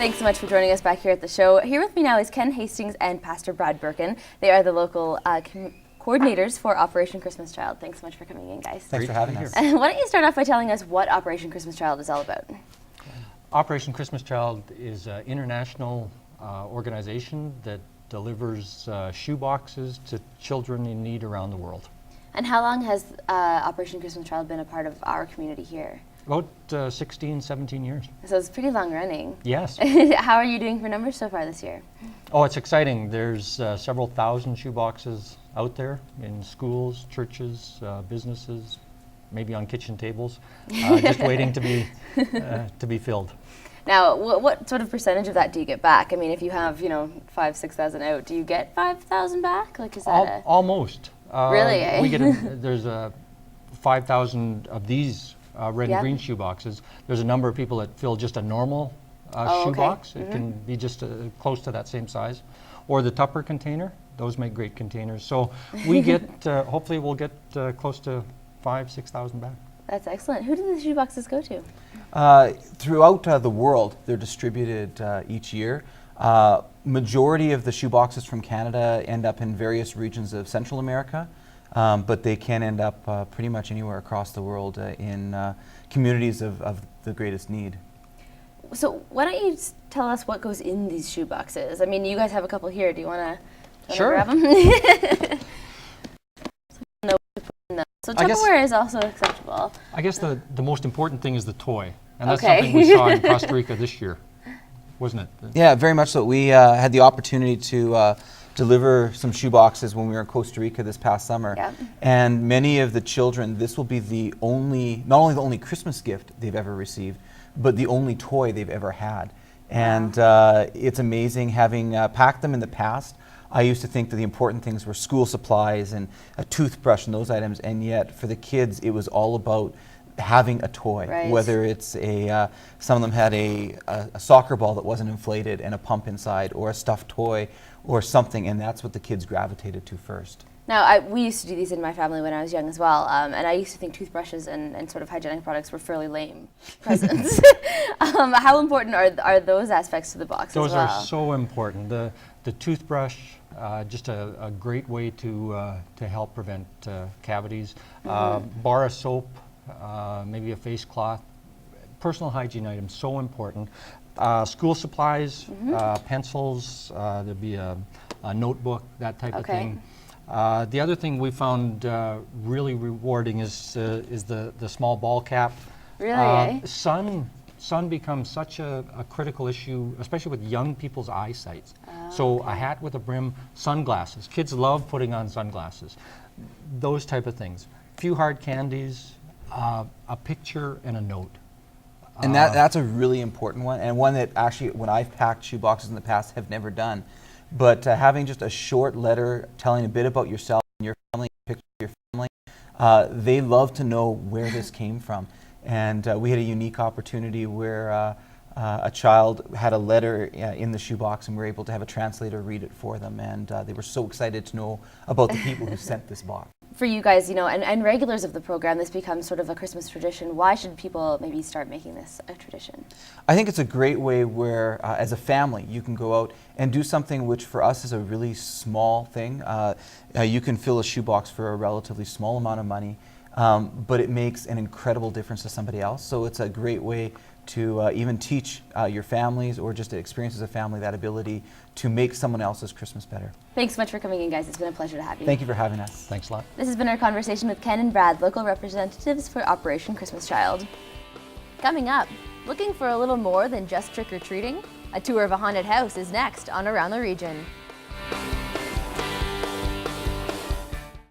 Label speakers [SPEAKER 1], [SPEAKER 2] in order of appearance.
[SPEAKER 1] Thanks so much for joining us back here at the show. Here with me now is Ken Hastings and Pastor Brad Birkin. They are the local coordinators for Operation Christmas Child. Thanks so much for coming in, guys.
[SPEAKER 2] Thanks for having us.
[SPEAKER 1] Why don't you start off by telling us what Operation Christmas Child is all about?
[SPEAKER 3] Operation Christmas Child is an international organization that delivers shoe boxes to children in need around the world.
[SPEAKER 1] And how long has Operation Christmas Child been a part of our community here?
[SPEAKER 3] About 16, 17 years.
[SPEAKER 1] So it's pretty long running.
[SPEAKER 3] Yes.
[SPEAKER 1] How are you doing for numbers so far this year?
[SPEAKER 3] Oh, it's exciting. There's several thousand shoe boxes out there in schools, churches, businesses, maybe on kitchen tables, just waiting to be filled.
[SPEAKER 1] Now, what sort of percentage of that do you get back? I mean, if you have, 5,000, 6,000 out, do you get 5,000 back? Like, is that
[SPEAKER 3] almost?
[SPEAKER 1] Really? Eh?
[SPEAKER 3] We get there's 5,000 of these red and green shoe boxes. There's a number of people that fill just a normal shoe box. It can be just close to that same size, or the Tupper container. Those make great containers. So we get hopefully we'll get close to 5,000, 6,000 back.
[SPEAKER 1] That's excellent. Who do the shoe boxes go to?
[SPEAKER 2] Throughout the world, they're distributed each year. Majority of the shoe boxes from Canada end up in various regions of Central America, but they can end up pretty much anywhere across the world in communities of the greatest need.
[SPEAKER 1] So why don't you tell us what goes in these shoe boxes? I mean, you guys have a couple here. Do you want to grab them? So Tupperware is also acceptable.
[SPEAKER 3] I guess the most important thing is the toy. And that's something we saw in Costa Rica this year, wasn't it?
[SPEAKER 2] Yeah, very much so. We had the opportunity to deliver some shoe boxes when we were in Costa Rica this past summer.
[SPEAKER 1] Yep.
[SPEAKER 2] And many of the children, this will be not only the only Christmas gift they've ever received, but the only toy they've ever had. And it's amazing having packed them in the past. I used to think that the important things were school supplies and a toothbrush and those items, and yet for the kids it was all about having a toy.
[SPEAKER 1] Right.
[SPEAKER 2] Whether it's some of them had a soccer ball that wasn't inflated and a pump inside, or a stuffed toy or something, and that's what the kids gravitated to first.
[SPEAKER 1] Now, we used to do these in my family when I was young as well, and I used to think toothbrushes and sort of hygienic products were fairly lame presents. How important are those aspects to the box
[SPEAKER 3] Those
[SPEAKER 1] as well?
[SPEAKER 3] are so important. The toothbrush, just a great way to help prevent cavities. Bar of soap, maybe a face cloth. Personal hygiene items, so important. School supplies, pencils, there'd be a notebook, that type of thing. The other thing we found really rewarding is the small ball cap.
[SPEAKER 1] Really?
[SPEAKER 3] Sun becomes such a critical issue, especially with young people's eyesight. So a hat with a brim, sunglasses. Kids love putting on sunglasses. Those type of things. A few hard candies, a picture, and a note.
[SPEAKER 2] And that's a really important one, and one that actually, when I've packed shoe boxes in the past, have never done. But having just a short letter telling a bit about yourself and your family, a picture of your family, they love to know where this came from. And we had a unique opportunity where a child had a letter in the shoebox, and we were able to have a translator read it for them, and they were so excited to know about the people who sent this box.
[SPEAKER 1] For you guys, and regulars of the program, this becomes sort of a Christmas tradition. Why should people maybe start making this a tradition?
[SPEAKER 2] I think it's a great way where, as a family, you can go out and do something which for us is a really small thing. You can fill a shoebox for a relatively small amount of money, but it makes an incredible difference to somebody else. So it's a great way to even teach your families, or just to experience as a family, that ability to make someone else's Christmas better.
[SPEAKER 1] Thanks so much for coming in, guys. It's been a pleasure to have you.
[SPEAKER 2] Thank you for having us.
[SPEAKER 3] Thanks a lot.
[SPEAKER 1] This has been our conversation with Ken and Brad, local representatives for Operation Christmas Child. Coming up, looking for a little more than just trick-or-treating? A tour of a haunted house is next on Around the Region.